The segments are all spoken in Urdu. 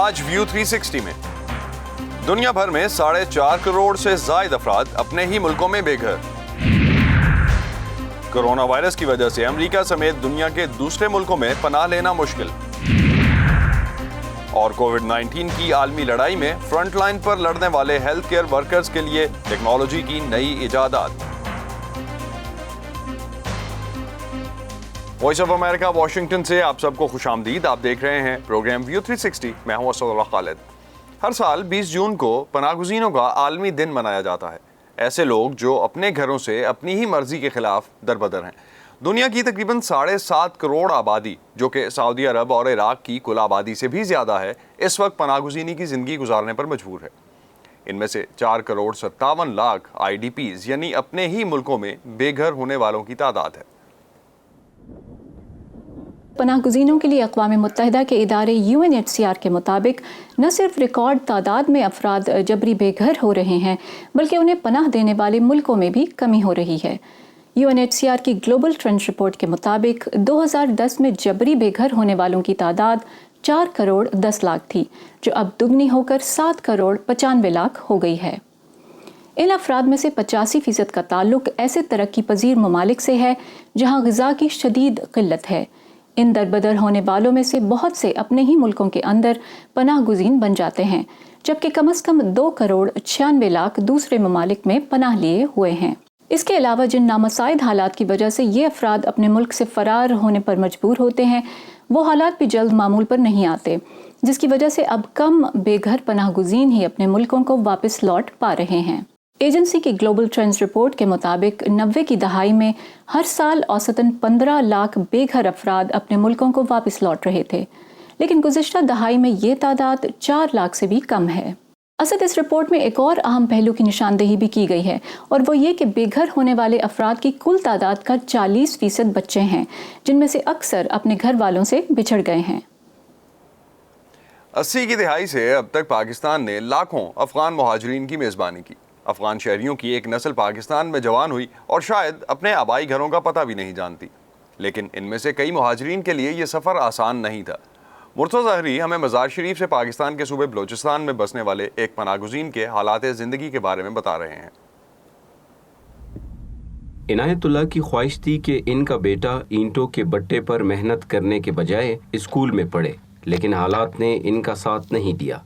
آج ویو 360 میں دنیا بھر میں 4.5 کروڑ سے زائد افراد اپنے ہی ملکوں میں بے گھر۔ کرونا وائرس کی وجہ سے امریکہ سمیت دنیا کے دوسرے ملکوں میں پناہ لینا مشکل۔ اور کووڈ-19 کی عالمی لڑائی میں فرنٹ لائن پر لڑنے والے ہیلتھ کیئر ورکرز کے لیے ٹیکنالوجی کی نئی ایجادات۔ وائس آف امریکہ واشنگٹن سے آپ سب کو خوش آمدید۔ آپ دیکھ رہے ہیں پروگرام ویو 360۔ میں ہوں اسد اللہ خالد۔ ہر سال 20 جون کو پناہ گزینوں کا عالمی دن منایا جاتا ہے۔ ایسے لوگ جو اپنے گھروں سے اپنی ہی مرضی کے خلاف دربدر ہیں۔ دنیا کی تقریباً 7.5 کروڑ آبادی، جو کہ سعودی عرب اور عراق کی کل آبادی سے بھی زیادہ ہے، اس وقت پناہ گزینی کی زندگی گزارنے پر مجبور ہے۔ ان میں سے 4 کروڑ 57 لاکھ IDPs یعنی اپنے ہی ملکوں میں بے گھر ہونے والوں کی تعداد ہے۔ پناہ گزینوں کے لیے اقوام متحدہ کے ادارے UNHCR کے مطابق نہ صرف ریکارڈ تعداد میں افراد جبری بے گھر ہو رہے ہیں، بلکہ انہیں پناہ دینے والے ملکوں میں بھی کمی ہو رہی ہے۔ UNHCR کی گلوبل ٹرینڈ رپورٹ کے مطابق 2010 میں جبری بے گھر ہونے والوں کی تعداد 4 کروڑ 10 لاکھ تھی، جو اب دگنی ہو کر 7 کروڑ 95 لاکھ ہو گئی ہے۔ ان افراد میں سے 85% کا تعلق ایسے ترقی پذیر ممالک سے ہے جہاں غذا کی شدید قلت ہے۔ ان دربدر ہونے والوں میں سے بہت سے اپنے ہی ملکوں کے اندر پناہ گزین بن جاتے ہیں، جبکہ کم از کم 2 کروڑ 96 لاکھ دوسرے ممالک میں پناہ لیے ہوئے ہیں۔ اس کے علاوہ جن نامساعد حالات کی وجہ سے یہ افراد اپنے ملک سے فرار ہونے پر مجبور ہوتے ہیں، وہ حالات بھی جلد معمول پر نہیں آتے، جس کی وجہ سے اب کم بے گھر پناہ گزین ہی اپنے ملکوں کو واپس لوٹ پا رہے ہیں۔ ایجنسی کی گلوبل ٹرینڈز رپورٹ کے مطابق 90 کی دہائی میں ہر سال اوسطاً 15 لاکھ بے گھر افراد اپنے ملکوں کو واپس لوٹ رہے تھے، لیکن گزشتہ دہائی میں یہ تعداد 4 لاکھ سے بھی کم ہے۔ اسد اس رپورٹ میں ایک اور اہم پہلو کی نشاندہی بھی کی گئی ہے، اور وہ یہ کہ بے گھر ہونے والے افراد کی کل تعداد کا 40% بچے ہیں، جن میں سے اکثر اپنے گھر والوں سے بچھڑ گئے ہیں۔ 80 کی دہائی سے اب تک پاکستان نے لاکھوں افغان مہاجرین کی میزبانی کی۔ افغان شہریوں کی ایک نسل پاکستان میں جوان ہوئی اور شاید اپنے آبائی گھروں کا پتہ بھی نہیں جانتی، لیکن ان میں سے کئی مہاجرین کے لیے یہ سفر آسان نہیں تھا۔ مرتضی ظاہری ہمیں مزار شریف سے پاکستان کے صوبے بلوچستان میں بسنے والے ایک پناہ گزین کے حالات زندگی کے بارے میں بتا رہے ہیں۔ عنایت اللہ کی خواہش تھی کہ ان کا بیٹا اینٹوں کے بٹے پر محنت کرنے کے بجائے اسکول میں پڑھے، لیکن حالات نے ان کا ساتھ نہیں دیا۔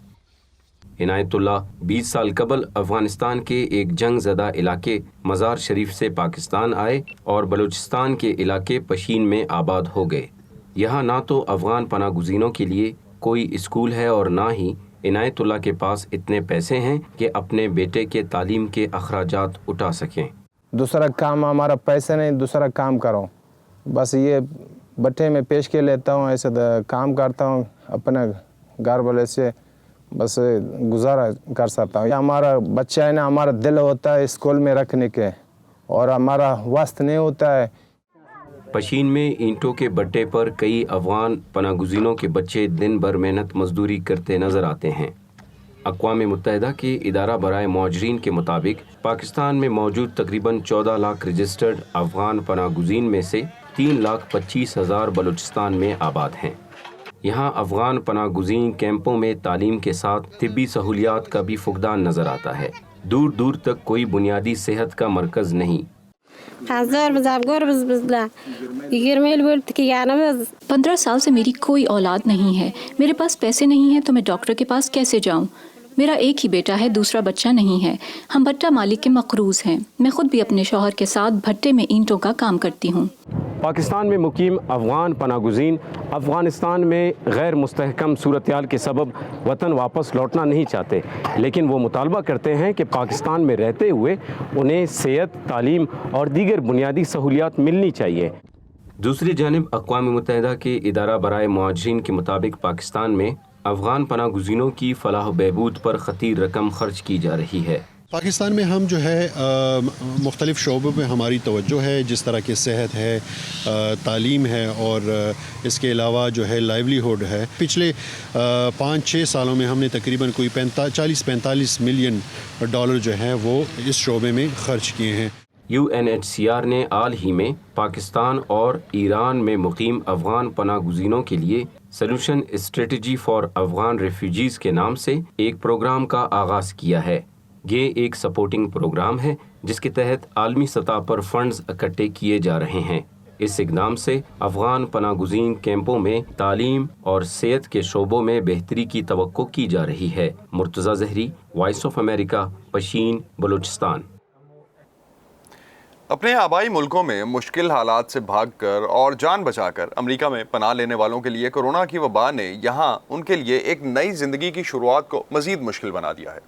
عنایت اللہ 20 سال قبل افغانستان کے ایک جنگ زدہ علاقے مزار شریف سے پاکستان آئے اور بلوچستان کے علاقے پشین میں آباد ہو گئے۔ یہاں نہ تو افغان پناہ گزینوں کے لیے کوئی اسکول ہے اور نہ ہی عنایت اللہ کے پاس اتنے پیسے ہیں کہ اپنے بیٹے کے تعلیم کے اخراجات اٹھا سکیں۔ دوسرا کام ہمارا پیسے نہیں، دوسرا کام کرو، بس یہ بٹے میں پیش کے لیتا ہوں، ایسے کام کرتا ہوں، اپنے گھر والے سے بس گزارا کر سکتا ہوں۔ ہمارا بچہ ہے نا، ہمارا دل ہوتا ہے اسکول میں رکھنے کے، اور ہمارا وقت نہیں ہوتا ہے۔ پشین میں اینٹوں کے بٹے پر کئی افغان پناہ گزینوں کے بچے دن بھر محنت مزدوری کرتے نظر آتے ہیں۔ اقوام متحدہ کے ادارہ برائے مہاجرین کے مطابق پاکستان میں موجود تقریباً 14 لاکھ رجسٹرڈ افغان پناہ گزین میں سے 3,25,000 بلوچستان میں آباد ہیں۔ یہاں افغان پناہ گزین کیمپوں میں تعلیم کے ساتھ طبی سہولیات کا بھی فقدان نظر آتا ہے۔ دور دور تک کوئی بنیادی صحت کا مرکز نہیں۔ 15 سال سے میری کوئی اولاد نہیں ہے، میرے پاس پیسے نہیں ہیں تو میں ڈاکٹر کے پاس کیسے جاؤں؟ میرا ایک ہی بیٹا ہے، دوسرا بچہ نہیں ہے۔ ہم بھٹہ مالک کے مقروض ہیں۔ میں خود بھی اپنے شوہر کے ساتھ بھٹے میں اینٹوں کا کام کرتی ہوں۔ پاکستان میں مقیم افغان پناہ گزین افغانستان میں غیر مستحکم صورتحال کے سبب وطن واپس لوٹنا نہیں چاہتے، لیکن وہ مطالبہ کرتے ہیں کہ پاکستان میں رہتے ہوئے انہیں صحت، تعلیم اور دیگر بنیادی سہولیات ملنی چاہیے۔ دوسری جانب اقوام متحدہ کے ادارہ برائے مہاجرین کے مطابق پاکستان میں افغان پناہ گزینوں کی فلاح و بہبود پر خطیر رقم خرچ کی جا رہی ہے۔ پاکستان میں ہم جو ہے مختلف شعبوں میں ہماری توجہ ہے، جس طرح کی صحت ہے، تعلیم ہے، اور اس کے علاوہ جو ہے لائیولیہوڈ ہے۔ پچھلے 5-6 سالوں میں ہم نے تقریباً کوئی 40-45 ملین ڈالر جو ہے وہ اس شعبے میں خرچ کیے ہیں۔ UNHCR نے حال ہی میں پاکستان اور ایران میں مقیم افغان پناہ گزینوں کے لیے solution strategy for Afghan refugees کے نام سے ایک پروگرام کا آغاز کیا ہے۔ یہ ایک سپورٹنگ پروگرام ہے جس کے تحت عالمی سطح پر فنڈز اکٹھے کیے جا رہے ہیں۔ اس اقدام سے افغان پناہ گزین کیمپوں میں تعلیم اور صحت کے شعبوں میں بہتری کی توقع کی جا رہی ہے۔ Murtaza Zehri, Voice of America, Pishin, Balochistan. اپنے آبائی ملکوں میں مشکل حالات سے بھاگ کر اور جان بچا کر امریکہ میں پناہ لینے والوں کے لیے کورونا کی وبا نے یہاں ان کے لیے ایک نئی زندگی کی شروعات کو مزید مشکل بنا دیا ہے۔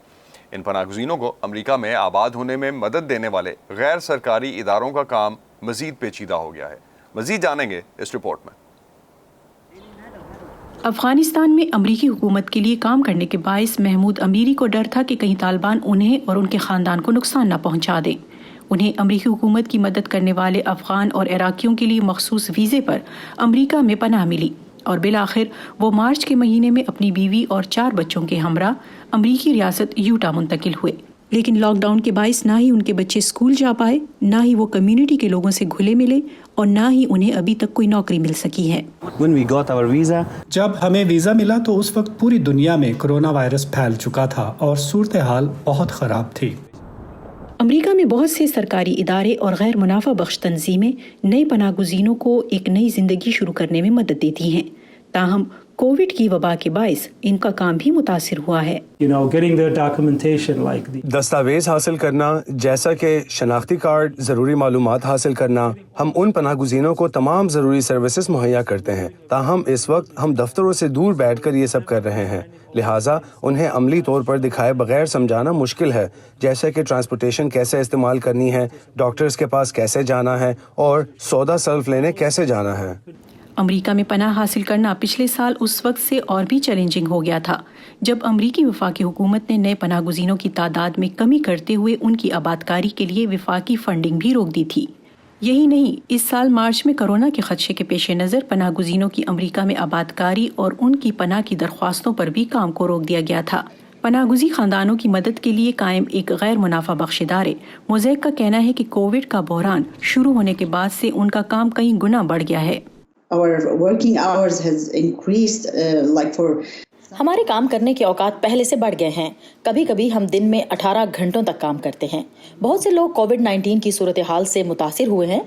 ان پناہ گزینوں کو امریکہ میں آباد ہونے میں مدد دینے والے غیر سرکاری اداروں کا کام مزید پیچیدہ ہو گیا ہے۔ مزید جانیں گے اس رپورٹ میں۔ افغانستان میں امریکی حکومت کے لیے کام کرنے کے باعث محمود امیری کو ڈر تھا کہ کہیں طالبان انہیں اور ان کے خاندان کو نقصان نہ پہنچا دیں۔ انہیں امریکی حکومت کی مدد کرنے والے افغان اور عراقیوں کے لیے مخصوص ویزے پر امریکہ میں پناہ ملی اور بالآخر وہ مارچ کے مہینے میں اپنی بیوی اور 4 بچوں کے ہمراہ امریکی ریاست یوٹا منتقل ہوئے۔ لیکن لاک ڈاؤن کے باعث نہ ہی ان کے بچے اسکول جا پائے، نہ ہی وہ کمیونٹی کے لوگوں سے گھلے ملے اور نہ ہی انہیں ابھی تک کوئی نوکری مل سکی ہے۔ جب ہمیں ویزا ملا تو اس وقت پوری دنیا میں کرونا وائرس پھیل چکا تھا اور صورتحال بہت خراب تھی۔ امریکہ میں بہت سے سرکاری ادارے اور غیر منافع بخش تنظیمیں نئے پناہ گزینوں کو ایک نئی زندگی شروع کرنے میں مدد دیتی ہیں، تاہم کووڈ کی وبا کے باعث ان کا کام بھی متاثر ہوا ہے۔ دستاویز حاصل کرنا جیسا کہ شناختی کارڈ، ضروری معلومات حاصل کرنا، ہم ان پناہ گزینوں کو تمام ضروری سروسز مہیا کرتے ہیں، تاہم اس وقت ہم دفتروں سے دور بیٹھ کر یہ سب کر رہے ہیں، لہٰذا انہیں عملی طور پر دکھائے بغیر سمجھانا مشکل ہے، جیسے کہ ٹرانسپورٹیشن کیسے استعمال کرنی ہے، ڈاکٹرز کے پاس کیسے جانا ہے اور سودا سلف لینے کیسے جانا ہے۔ امریکہ میں پناہ حاصل کرنا پچھلے سال اس وقت سے اور بھی چیلنجنگ ہو گیا تھا جب امریکی وفاقی حکومت نے نئے پناہ گزینوں کی تعداد میں کمی کرتے ہوئے ان کی آبادکاری کے لیے وفاقی فنڈنگ بھی روک دی تھی۔ یہی نہیں، اس سال مارچ میں کورونا کے خدشے کے پیش نظر پناہ گزینوں کی امریکہ میں آبادکاری اور ان کی پناہ کی درخواستوں پر بھی کام کو روک دیا گیا تھا۔ پناہ گزین خاندانوں کی مدد کے لیے قائم ایک غیر منافع بخش ادارے موزیک کا کہنا ہے کہ کووڈ کا بحران شروع ہونے کے بعد سے ان کا کام کئی گنا بڑھ گیا ہے۔ ہمارے کام کرنے کے اوقات پہلے سے بڑھ گئے ہیں، کبھی کبھی ہم دن میں 18 گھنٹوں تک کام کرتے ہیں۔ بہت سے لوگ کووڈ-19 کی صورتحال سے متاثر ہوئے ہیں،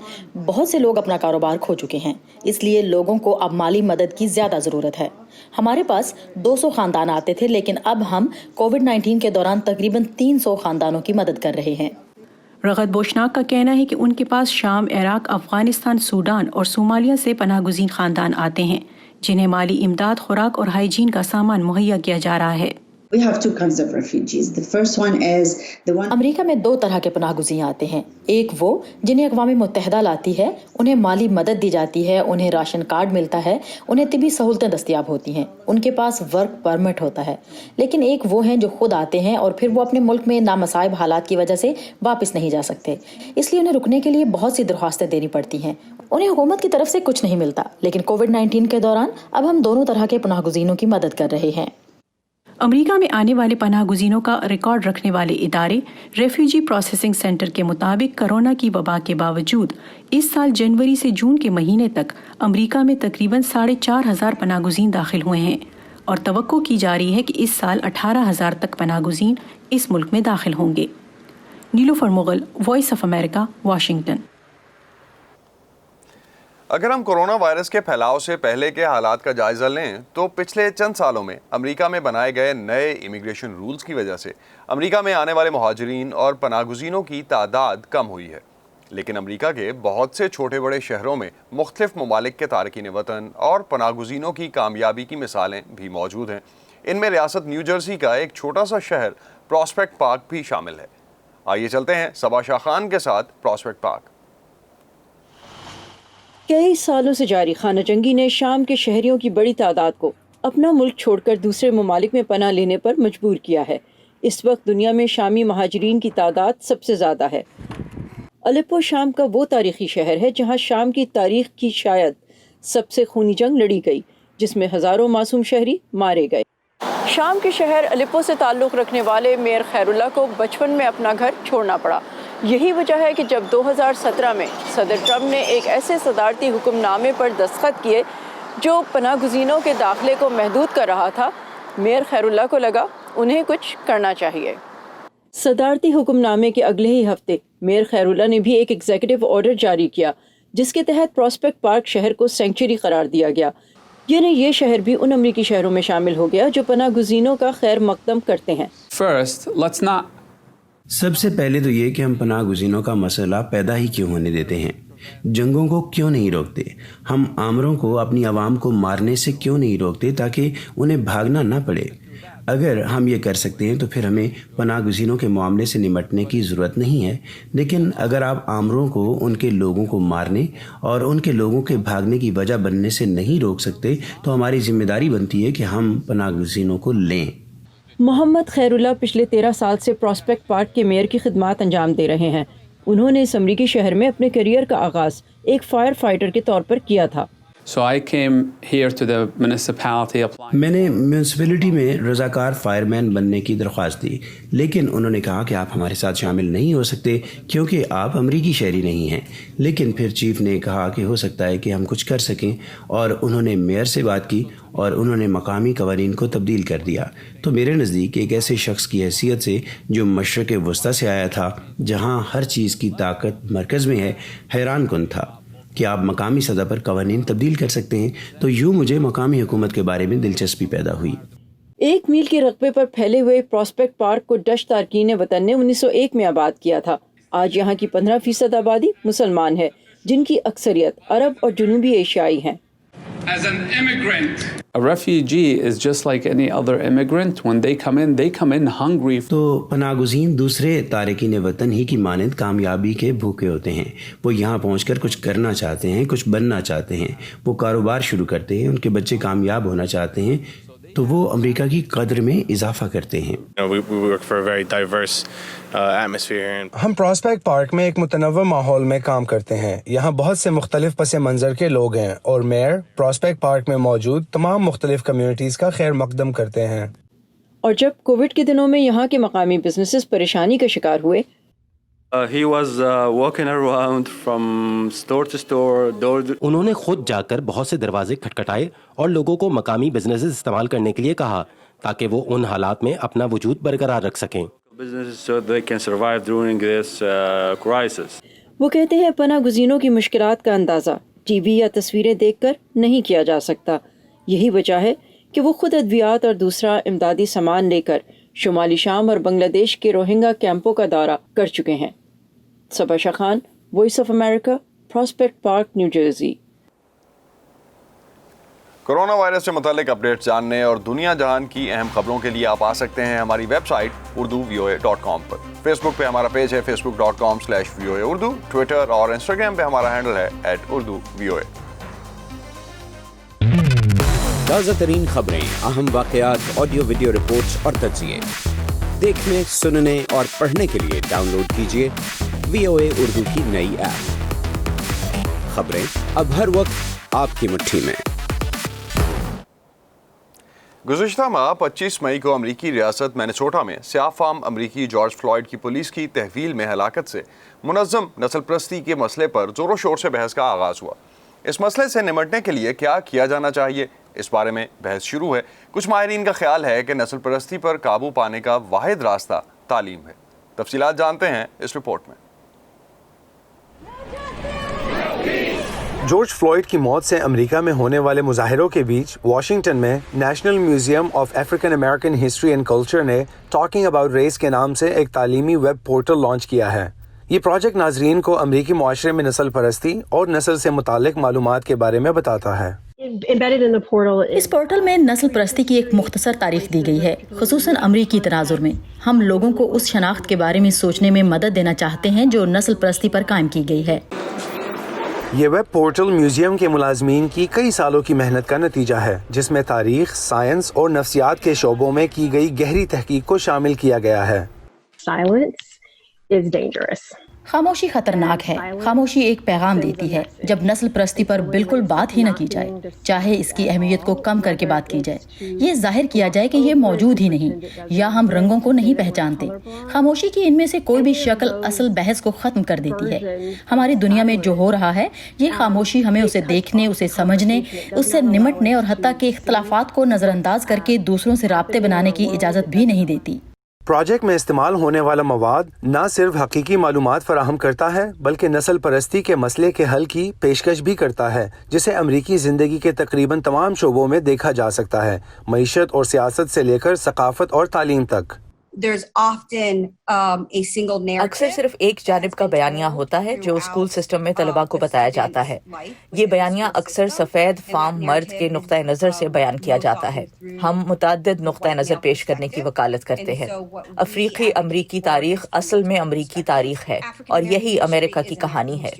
بہت سے لوگ اپنا کاروبار کھو چکے ہیں، اس لیے لوگوں کو اب مالی مدد کی زیادہ ضرورت ہے۔ ہمارے پاس 200 خاندان آتے تھے، لیکن اب ہم کووڈ-19 کے دوران تقریباً 300 خاندانوں کی مدد کر رہے ہیں۔ رغد بوشناک کا کہنا ہے کہ ان کے پاس شام، عراق، افغانستان، سوڈان اور صومالیہ سے پناہ گزین خاندان آتے ہیں جنہیں مالی امداد، خوراک اور ہائیجین کا سامان مہیا کیا جا رہا ہے۔ امریکہ میں 2 طرح کے پناہ گزین آتے ہیں، ایک وہ جنہیں اقوام متحدہ لاتی ہے، انہیں مالی مدد دی جاتی ہے، انہیں راشن کارڈ ملتا ہے، انہیں طبی سہولتیں دستیاب ہوتی ہیں، ان کے پاس ورک پرمٹ ہوتا ہے۔ لیکن ایک وہ ہیں جو خود آتے ہیں اور پھر وہ اپنے ملک میں نامصائب حالات کی وجہ سے واپس نہیں جا سکتے، اس لیے انہیں رکنے کے لیے بہت سی درخواستیں دینی پڑتی ہیں۔ انہیں حکومت کی طرف سے کچھ نہیں ملتا، لیکن کووڈ-19 کے دوران اب ہم دونوں طرح کے پناہ گزینوں کی مدد کر رہے ہیں۔ امریکہ میں آنے والے پناہ گزینوں کا ریکارڈ رکھنے والے ادارے ریفیوجی پروسیسنگ سینٹر کے مطابق کورونا کی وبا کے باوجود اس سال جنوری سے جون کے مہینے تک امریکہ میں تقریباً 4,500 پناہ گزین داخل ہوئے ہیں اور توقع کی جا رہی ہے کہ اس سال 18,000 تک پناہ گزین اس ملک میں داخل ہوں گے۔ Nilofar Mughal, Voice of America, Washington. اگر ہم کورونا وائرس کے پھیلاؤ سے پہلے کے حالات کا جائزہ لیں تو پچھلے چند سالوں میں امریکہ میں بنائے گئے نئے امیگریشن رولز کی وجہ سے امریکہ میں آنے والے مہاجرین اور پناہ گزینوں کی تعداد کم ہوئی ہے، لیکن امریکہ کے بہت سے چھوٹے بڑے شہروں میں مختلف ممالک کے تارکین وطن اور پناہ گزینوں کی کامیابی کی مثالیں بھی موجود ہیں۔ ان میں ریاست نیو جرسی کا ایک چھوٹا سا شہر پراسپیکٹ پارک بھی شامل ہے۔ آئیے چلتے ہیں صبا شاہ خان کے ساتھ پراسپیکٹ پارک۔ کئی سالوں سے جاری خانہ جنگی نے شام کے شہریوں کی بڑی تعداد کو اپنا ملک چھوڑ کر دوسرے ممالک میں پناہ لینے پر مجبور کیا ہے۔ اس وقت دنیا میں شامی مہاجرین کی تعداد سب سے زیادہ ہے۔ الیپو شام کا وہ تاریخی شہر ہے جہاں شام کی تاریخ کی شاید سب سے خونی جنگ لڑی گئی، جس میں ہزاروں معصوم شہری مارے گئے۔ شام کے شہر الیپو سے تعلق رکھنے والے میئر خیر اللہ کو بچپن میں اپنا گھر چھوڑنا پڑا۔ یہی وجہ ہے کہ جب 2017 میں صدر ٹرمپ نے ایک ایسے صدارتی حکم نامے پر دستخط کیے جو پناہ گزینوں کے داخلے کو محدود کر رہا تھا، میئر خیر اللہ کو لگا انہیں کچھ کرنا چاہیے۔ صدارتی حکم نامے کے اگلے ہی ہفتے میئر خیر اللہ نے بھی ایک ایگزیکٹو آرڈر جاری کیا جس کے تحت پراسپیکٹ پارک شہر کو سینکچری قرار دیا گیا، یعنی یہ شہر بھی ان امریکی شہروں میں شامل ہو گیا جو پناہ گزینوں کا خیر مقدم کرتے ہیں۔ سب سے پہلے تو یہ کہ ہم پناہ گزینوں کا مسئلہ پیدا ہی کیوں ہونے دیتے ہیں، جنگوں کو کیوں نہیں روکتے، ہم آمروں کو اپنی عوام کو مارنے سے کیوں نہیں روکتے تاکہ انہیں بھاگنا نہ پڑے۔ اگر ہم یہ کر سکتے ہیں تو پھر ہمیں پناہ گزینوں کے معاملے سے نمٹنے کی ضرورت نہیں ہے، لیکن اگر آپ آمروں کو ان کے لوگوں کو مارنے اور ان کے لوگوں کے بھاگنے کی وجہ بننے سے نہیں روک سکتے تو ہماری ذمہ داری بنتی ہے کہ ہم پناہ گزینوں کو لیں۔ محمد خیر اللہ پچھلے 13 سال سے پراسپیکٹ پارک کے میئر کی خدمات انجام دے رہے ہیں۔ انہوں نے اس امریکی شہر میں اپنے کیریئر کا آغاز ایک فائر فائٹر کے طور پر کیا تھا۔ میں نے میونسپلٹی میں رضاکار فائر مین بننے کی درخواست دی، لیکن انہوں نے کہا کہ آپ ہمارے ساتھ شامل نہیں ہو سکتے کیونکہ آپ امریکی شہری نہیں ہیں۔ لیکن پھر چیف نے کہا کہ ہو سکتا ہے کہ ہم کچھ کر سکیں، اور انہوں نے میئر سے بات کی اور انہوں نے مقامی قوانین کو تبدیل کر دیا۔ تو میرے نزدیک ایک ایسے شخص کی حیثیت سے جو مشرق وسطی سے آیا تھا جہاں ہر چیز کی طاقت مرکز میں ہے، حیران کن تھا کہ آپ مقامی سطح پر قوانین تبدیل کر سکتے ہیں۔ تو یوں مجھے مقامی حکومت کے بارے میں دلچسپی پیدا ہوئی۔ 1 میل کے رقبے پر پھیلے ہوئے پراسپیکٹ پارک کو ڈچ تارکین وطن نے 1901 میں آباد کیا تھا۔ آج یہاں کی 15% آبادی مسلمان ہے، جن کی اکثریت عرب اور جنوبی ایشیائی ہیں۔ As an immigrant, a refugee is just like any other immigrant. When they come in hungry. تو پناہ گزین دوسرے تارکین وطن ہی کی مانند کامیابی کے بھوکے ہوتے ہیں۔ وہ یہاں پہنچ کر کچھ کرنا چاہتے ہیں، کچھ بننا چاہتے ہیں، وہ کاروبار شروع کرتے ہیں، ان کے بچے کامیاب ہونا چاہتے ہیں، تو وہ امریکہ کی قدر میں اضافہ کرتے ہیں۔ ہم پراسپیکٹ پارک میں ایک متنوع ماحول میں کام کرتے ہیں۔ یہاں بہت سے مختلف پس منظر کے لوگ ہیں، اور میئر پراسپیکٹ پارک میں موجود تمام مختلف کمیونٹیز کا خیر مقدم کرتے ہیں۔ اور جب کووڈ کے دنوں میں یہاں کے مقامی بزنسز پریشانی کا شکار ہوئے، انہوں نے خود جا کر بہت سے دروازے کھٹکھٹائے اور لوگوں کو مقامی بزنسز استعمال کرنے کے لیے کہا تاکہ وہ ان حالات میں اپنا وجود برقرار رکھ سکیں۔ وہ کہتے ہیں پناہ گزینوں کی مشکلات کا اندازہ ٹی وی یا تصویریں دیکھ کر نہیں کیا جا سکتا۔ یہی وجہ ہے کہ وہ خود ادویات اور دوسرا امدادی سامان لے کر شمالی شام اور بنگلہ دیش کے روہنگا کیمپوں کا دورہ کر چکے ہیں۔ Saba Shah Khan, Voice of America, Prospect Park, New Jersey. Corona virus سے متعلق اپڈیٹس جاننے اور دنیا جہان کی اہم خبروں کے لیے آپ آ سکتے ہیں ہماری ویب سائٹ urduvoa.com پر۔ فیس بک پہ ہمارا پیج ہے facebook.com/VOA اردو، ٹویٹر اور انسٹاگرام پہ ہمارا ہینڈل ہے @urduvoa۔ تازہ ترین خبریں، اہم واقعات، آڈیو ویڈیو رپورٹس اور تجزیے دیکھنے، سننے اور پڑھنے کے لیے ڈاؤن لوڈ کیجیے VOA اردو کی نئی ایپ۔ خبریں اب ہر وقت آپ کی مٹھی میں۔ گزشتہ ماہ 25 مئی کو امریکی ریاست مینیسوٹا میں سیاہ فام امریکی جارج فلائیڈ کی پولیس کی تحویل میں ہلاکت سے منظم نسل پرستی کے مسئلے پر زور و شور سے بحث کا آغاز ہوا۔ اس مسئلے سے نمٹنے کے لیے کیا کیا جانا چاہیے، اس بارے میں بحث شروع ہے۔ کچھ ماہرین کا خیال ہے کہ نسل پرستی پر قابو پانے کا واحد راستہ تعلیم ہے۔ تفصیلات جانتے ہیں اس رپورٹ میں۔ جارج فلائیڈ کی موت سے امریکہ میں ہونے والے مظاہروں کے بیچ واشنگٹن میں national museum of African American history and culture نے ٹاکنگ اباؤٹ ریس کے نام سے ایک تعلیمی ویب پورٹل لانچ کیا ہے۔ یہ پروجیکٹ ناظرین کو امریکی معاشرے میں نسل پرستی اور نسل سے متعلق معلومات کے بارے میں بتاتا ہے۔ اس پورٹل میں نسل پرستی کی ایک مختصر تاریخ دی گئی ہے، خصوصاً امریکی تناظر میں۔ ہم لوگوں کو اس شناخت کے بارے میں سوچنے میں مدد دینا چاہتے ہیں جو نسل پرستی پر قائم کی گئی ہے۔ یہ ویب پورٹل میوزیم کے ملازمین کی کئی سالوں کی محنت کا نتیجہ ہے، جس میں تاریخ، سائنس اور نفسیات کے شعبوں میں کی گئی گہری تحقیق کو شامل کیا گیا ہے۔ خاموشی خطرناک ہے. خاموشی ایک پیغام دیتی ہے. جب نسل پرستی پر بالکل بات ہی نہ کی جائے، چاہے اس کی اہمیت کو کم کر کے بات کی جائے، یہ ظاہر کیا جائے کہ یہ موجود ہی نہیں یا ہم رنگوں کو نہیں پہچانتے. خاموشی کی ان میں سے کوئی بھی شکل اصل بحث کو ختم کر دیتی ہے. ہماری دنیا میں جو ہو رہا ہے، یہ خاموشی ہمیں اسے دیکھنے، اسے سمجھنے، اس سے نمٹنے اور حتیٰ کہ اختلافات کو نظر انداز کر کے دوسروں سے رابطے بنانے کی اجازت بھی نہیں دیتی. پروجیکٹ میں استعمال ہونے والا مواد نہ صرف حقیقی معلومات فراہم کرتا ہے بلکہ نسل پرستی کے مسئلے کے حل کی پیشکش بھی کرتا ہے، جسے امریکی زندگی کے تقریباً تمام شعبوں میں دیکھا جا سکتا ہے، معیشت اور سیاست سے لے کر ثقافت اور تعلیم تک. اکثر صرف ایک جانب کا بیانیہ ہوتا ہے جو اسکول سسٹم میں طلباء کو بتایا جاتا ہے. یہ بیانیہ اکثر سفید فام مرد کے نقطۂ نظر سے بیان کیا جاتا ہے. ہم متعدد نقطۂ نظر پیش کرنے کی وکالت کرتے ہیں. افریقی امریکی تاریخ اصل میں امریکی تاریخ ہے اور یہی امریکہ کی کہانی ہے.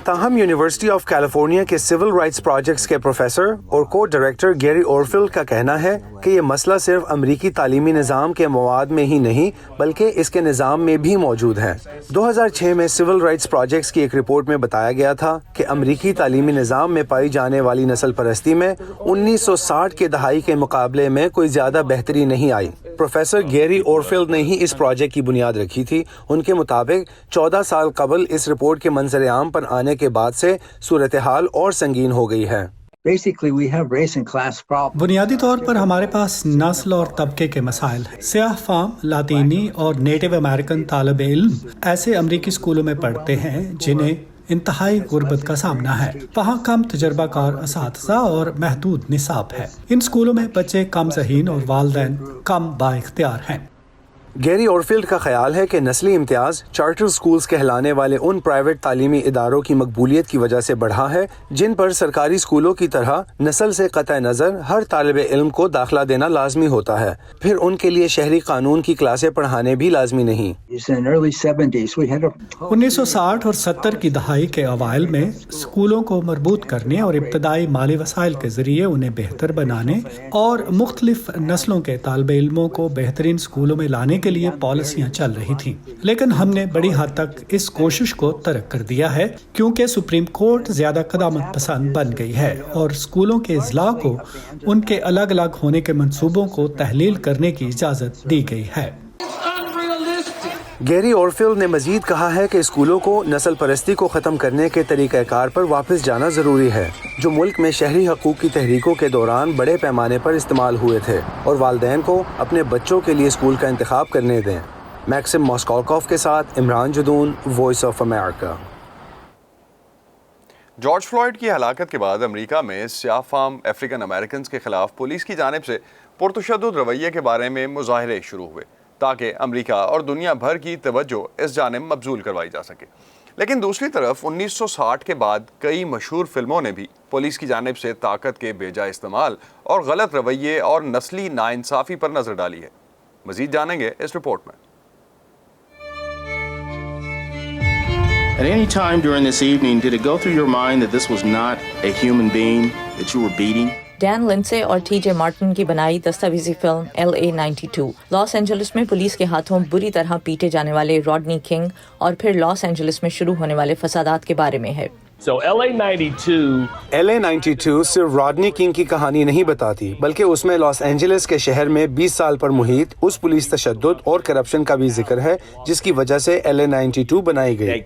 تاہم یونیورسٹی آف کیلیفورنیا کے سول رائٹس پروجیکٹس کے پروفیسر اور کو ڈائریکٹر گیری اورفیلڈ کا کہنا ہے کہ یہ مسئلہ صرف امریکی تعلیمی نظام کے مواد میں ہی نہیں بلکہ اس کے نظام میں بھی موجود ہے. 2006 میں سول رائٹس پروجیکٹس کی ایک رپورٹ میں بتایا گیا تھا کہ امریکی تعلیمی نظام میں پائی جانے والی نسل پرستی میں 1960 کے دہائی کے مقابلے میں کوئی زیادہ بہتری نہیں آئی. پروفیسر گیری اورفیلڈ نے ہی اس پروجیکٹ کی بنیاد رکھی تھی. ان کے مطابق 14 سال قبل اس رپورٹ کے منظر عام پر آنے کے بعد سے صورتحال اور سنگین ہو گئی ہے. بنیادی طور پر ہمارے پاس نسل اور طبقے کے مسائل ہیں. سیاہ فام، لاطینی اور نیٹو امریکن طالب علم ایسے امریکی اسکولوں میں پڑھتے ہیں جنہیں انتہائی غربت کا سامنا ہے. وہاں کم تجربہ کار اساتذہ اور محدود نصاب ہے. ان اسکولوں میں بچے کم ذہین اور والدین کم با اختیار ہیں. گیری اورفیلڈ کا خیال ہے کہ نسلی امتیاز چارٹر سکولز کہلانے والے ان پرائیویٹ تعلیمی اداروں کی مقبولیت کی وجہ سے بڑھا ہے جن پر سرکاری سکولوں کی طرح نسل سے قطع نظر ہر طالب علم کو داخلہ دینا لازمی ہوتا ہے. پھر ان کے لیے شہری قانون کی کلاسیں پڑھانے بھی لازمی نہیں. 1960 اور 70 کی دہائی کے اوائل میں اسکولوں کو مربوط کرنے اور ابتدائی مالی وسائل کے ذریعے انہیں بہتر بنانے اور مختلف نسلوں کے طالب علموں کو بہترین اسکولوں میں لانے کے لیے پالیسیاں چل رہی تھیں. لیکن ہم نے بڑی حد تک اس کوشش کو ترک کر دیا ہے کیونکہ سپریم کورٹ زیادہ قدامت پسند بن گئی ہے اور اسکولوں کے اضلاع کو ان کے الگ الگ ہونے کے منصوبوں کو تحلیل کرنے کی اجازت دی گئی ہے. گیری اورفیلڈ نے مزید کہا ہے کہ اسکولوں کو نسل پرستی کو ختم کرنے کے طریقہ کار پر واپس جانا ضروری ہے جو ملک میں شہری حقوق کی تحریکوں کے دوران بڑے پیمانے پر استعمال ہوئے تھے اور والدین کو اپنے بچوں کے لیے اسکول کا انتخاب کرنے دیں. میکسم ماسکالکوف کے ساتھ Imran Jadoon, voice of America. George Floyd کی ہلاکت کے بعد امریکہ میں سیاہ فام افریقن امریکنز کے خلاف پولیس کی جانب سے پرتشدد رویے کے بارے میں مظاہرے شروع ہوئے تاکہ امریکہ اور دنیا بھر کی توجہ اس جانب مبذول کروائی جا سکے. لیکن دوسری طرف 1960 کے بعد کئی مشہور فلموں نے بھی پولیس کی جانب سے طاقت کے بے جا استعمال اور غلط رویے اور نسلی ناانصافی پر نظر ڈالی ہے. مزید جانیں گے اس رپورٹ میں. At any time during this evening, did it go through your mind that this was not a human being that you were beating? ڈین لنسے اور ٹی جے مارٹن کی بنائی دستاویزی فلم LA92 لاس اینجلس میں پولیس کے ہاتھوں بری طرح پیٹے جانے والے راڈنی کنگ اور پھر لاس اینجلس میں شروع ہونے والے فسادات کے بارے میں ہے. So LA92 صرف راڈنی کنگ کی کہانی نہیں بتاتی بلکہ اس میں لاس اینجلس کے شہر میں 20 سال پر محیط اس پولیس تشدد اور کرپشن کا بھی ذکر ہے جس کی وجہ سے LA92 بنائی گئی.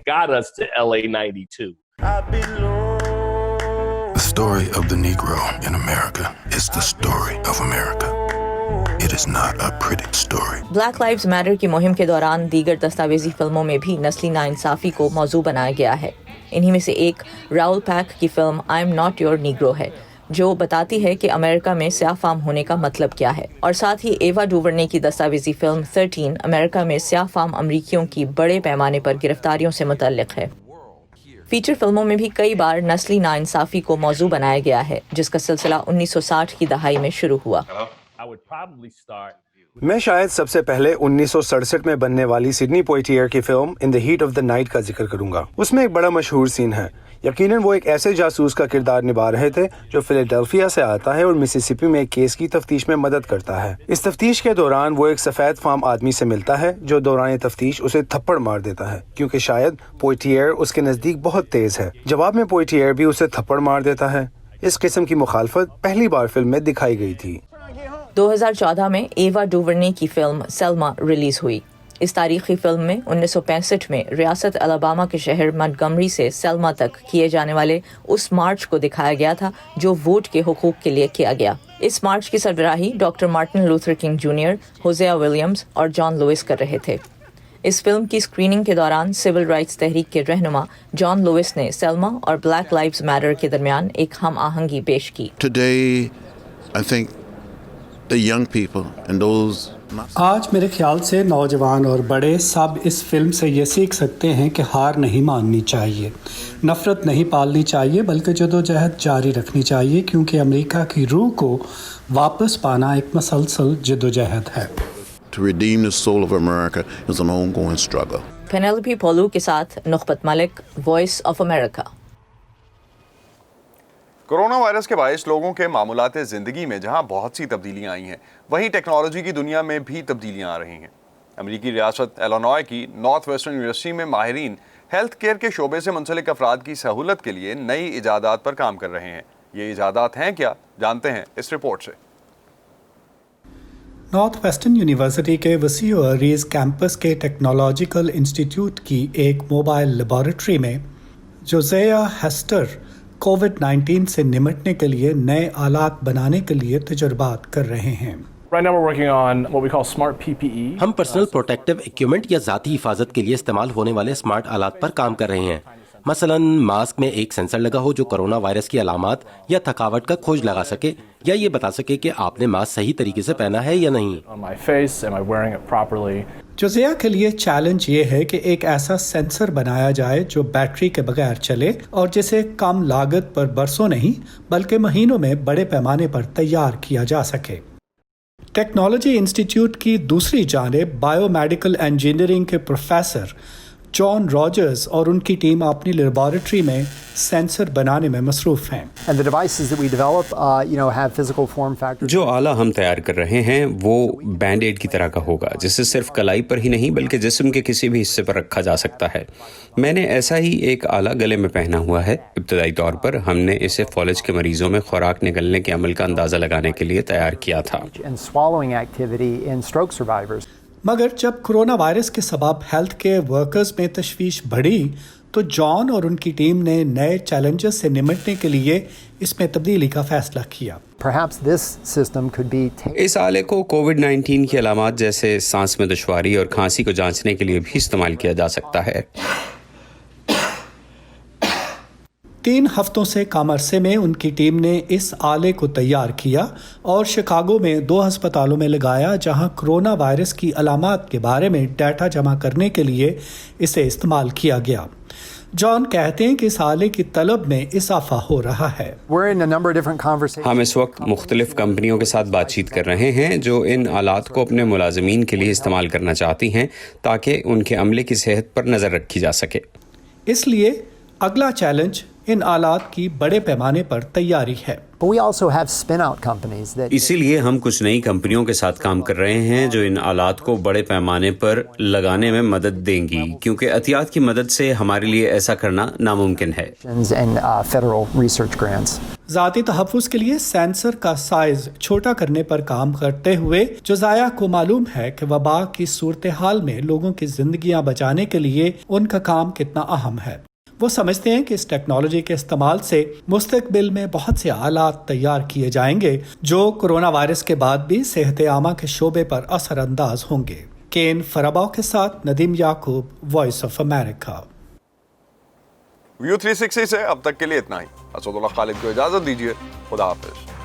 The story of the Negro in America is the story of America. It is not a pretty story. Black lives matter کی مہم کے دوران دیگر دستاویزی فلموں میں بھی نسلی ناانصافی کو موضوع بنایا گیا ہے. انہی میں سے ایک راؤل پیک کی film I am not your negro ہے جو بتاتی ہے کہ امریکہ میں سیاہ فام ہونے کا مطلب کیا ہے، اور ساتھ ہی ایوا ڈوورنے کی دستاویزی فلم 13 امریکہ میں سیاہ فام امریکیوں کی بڑے پیمانے پر گرفتاریوں سے متعلق ہے. فیچر فلموں میں بھی کئی بار نسلی ناانصافی کو موضوع بنایا گیا ہے جس کا سلسلہ 1960 کی دہائی میں شروع ہوا. میں شاید سب سے پہلے 1967 میں بننے والی سڈنی پوئٹیئر کی film in the heat of the night کا ذکر کروں گا. اس میں ایک بڑا مشہور سین ہے. یقیناً وہ ایک ایسے جاسوس کا کردار نبھا رہے تھے جو فلیڈلفیا سے آتا ہے اور مسیسپی میں ایک کیس کی تفتیش میں مدد کرتا ہے۔ اس تفتیش کے دوران وہ ایک سفید فام آدمی سے ملتا ہے جو دوران تفتیش اسے تھپڑ مار دیتا ہے کیونکہ شاید پوئٹیئر اس کے نزدیک بہت تیز ہے۔ جواب میں پوئٹیئر بھی اسے تھپڑ مار دیتا ہے۔ اس قسم کی مخالفت پہلی بار فلم میں دکھائی گئی تھی۔ 2014 میں ایوا ڈوورنی کی فلم سیلما ریلیز ہوئی۔ اس تاریخی فلم میں 1965 میں ریاست الاباما کے شہر منٹگمری سے سیلما تک کیے جانے والے اس مارچ کو دکھایا گیا تھا جو ووٹ کے حقوق کے لیے کیا گیا۔ اس مارچ کی سربراہی doctor Martin Luther King Junior, Hosea Williams اور جان لوئس کر رہے تھے۔ اس فلم کی اسکریننگ کے دوران سول رائٹس تحریک کے رہنما جان لوئس نے سیلما اور بلیک لائیوز میٹر کے درمیان ایک ہم آہنگی پیش کی۔ Today, I think the young people and those آج میرے خیال سے نوجوان اور بڑے سب اس فلم سے یہ سیکھ سکتے ہیں کہ ہار نہیں ماننی چاہیے، نفرت نہیں پالنی چاہیے، بلکہ جدوجہد جاری رکھنی چاہیے، کیونکہ امریکہ کی روح کو واپس پانا ایک مسلسل جدوجہد ہے۔ to redeem the soul of America is an ongoing struggle. Penelope Poulou کے ساتھ Nakhat Malik, Voice of America. Corona virus کے باعث لوگوں کے معمولات زندگی میں جہاں بہت سی تبدیلیاں آئی ہیں، وہیں ٹیکنالوجی کی دنیا میں بھی تبدیلیاں آ رہی ہیں۔ امریکی ریاست ایلینوائے کی نارتھ ویسٹرن یونیورسٹی میں ماہرین ہیلتھ کیئر کے شعبے سے منسلک افراد کی سہولت کے لیے نئی ایجادات پر کام کر رہے ہیں۔ یہ ایجادات ہیں کیا؟ جانتے ہیں اس رپورٹ سے۔ نارتھ ویسٹرن یونیورسٹی کے وسیع و عریض کیمپس کے ٹیکنالوجیکل انسٹیٹیوٹ کی ایک موبائل لیبارٹری میں جوزیا ہیسٹر کووڈ-19 سے نمٹنے کے لیے نئے آلات بنانے کے لیے تجربات کر رہے ہیں۔ ہم پرسنل پروٹیکٹیو ایکوپمنٹ یا ذاتی حفاظت کے لیے استعمال ہونے والے اسمارٹ آلات پر کام کر رہے ہیں۔ مثلاً ماسک میں ایک سینسر لگا ہو جو کرونا وائرس کی علامات یا تھکاوٹ کا کھوج لگا سکے یا یہ بتا سکے کہ آپ نے ماسک صحیح طریقے سے پہنا ہے یا نہیں۔ جوزیا کے لیے چیلنج یہ ہے کہ ایک ایسا سینسر بنایا جائے جو بیٹری کے بغیر چلے اور جسے کم لاگت پر برسوں نہیں بلکہ مہینوں میں بڑے پیمانے پر تیار کیا جا سکے۔ ٹیکنالوجی انسٹیٹیوٹ کی دوسری جانب بائیو میڈیکل انجینئرنگ کے پروفیسر جان راجرز اور ان کی ٹیم اپنی لیبارٹری میں سینسر بنانے میں مصروف ہیں۔ جو آلہ ہم تیار کر رہے ہیں وہ بینڈ ایڈ کی طرح کا ہوگا جسے صرف کلائی پر ہی نہیں بلکہ جسم کے کسی بھی حصے پر رکھا جا سکتا ہے۔ میں نے ایسا ہی ایک آلہ گلے میں پہنا ہوا ہے۔ ابتدائی طور پر ہم نے اسے فالج کے مریضوں میں خوراک نگلنے کے عمل کا اندازہ لگانے کے لیے تیار کیا تھا۔ مگر جب کرونا وائرس کے سبب ہیلتھ کیئر ورکرز میں تشویش بڑھی تو جان اور ان کی ٹیم نے نئے چیلنجز سے نمٹنے کے لیے اس میں تبدیلی کا فیصلہ کیا۔ اس آلے کو کووڈ-19 کی علامات جیسے سانس میں دشواری اور کھانسی کو جانچنے کے لیے بھی استعمال کیا جا سکتا ہے۔ 3 ہفتوں سے کم عرصے میں ان کی ٹیم نے اس آلے کو تیار کیا اور شکاگو میں 2 ہسپتالوں میں لگایا جہاں کرونا وائرس کی علامات کے بارے میں ڈیٹا جمع کرنے کے لیے اسے استعمال کیا گیا۔ جان کہتے ہیں کہ اس آلے کی طلب میں اضافہ ہو رہا ہے۔ ہم اس وقت مختلف کمپنیوں کے ساتھ بات چیت کر رہے ہیں جو ان آلات کو اپنے ملازمین کے لیے استعمال کرنا چاہتی ہیں تاکہ ان کے عملے کی صحت پر نظر رکھی جا سکے۔ اس لیے اگلا چیلنج ان آلات کی بڑے پیمانے پر تیاری ہے۔ اسی لیے ہم کچھ نئی کمپنیوں کے ساتھ کام کر رہے ہیں جو ان آلات کو بڑے پیمانے پر لگانے میں مدد دیں گی، کیونکہ عطیات کی مدد سے ہمارے لیے ایسا کرنا ناممکن ہے۔ ذاتی تحفظ کے لیے سینسر کا سائز چھوٹا کرنے پر کام کرتے ہوئے جوزیا کو معلوم ہے کہ وبا کی صورتحال میں لوگوں کی زندگیاں بچانے کے لیے ان کا کام کتنا اہم ہے۔ وہ سمجھتے ہیں کہ اس ٹیکنالوجی کے استعمال سے مستقبل میں بہت سے آلات تیار کیے جائیں گے جو کورونا وائرس کے بعد بھی صحت عامہ کے شعبے پر اثر انداز ہوں گے۔ کین فراباؤ کے ساتھ ندیم یعقوب، وائس آف امریکہ۔ ویو 360 سے اب تک کے لیے اتنا ہی۔ اسد اللہ خالد کو اجازت دیجیے، خدا حافظ۔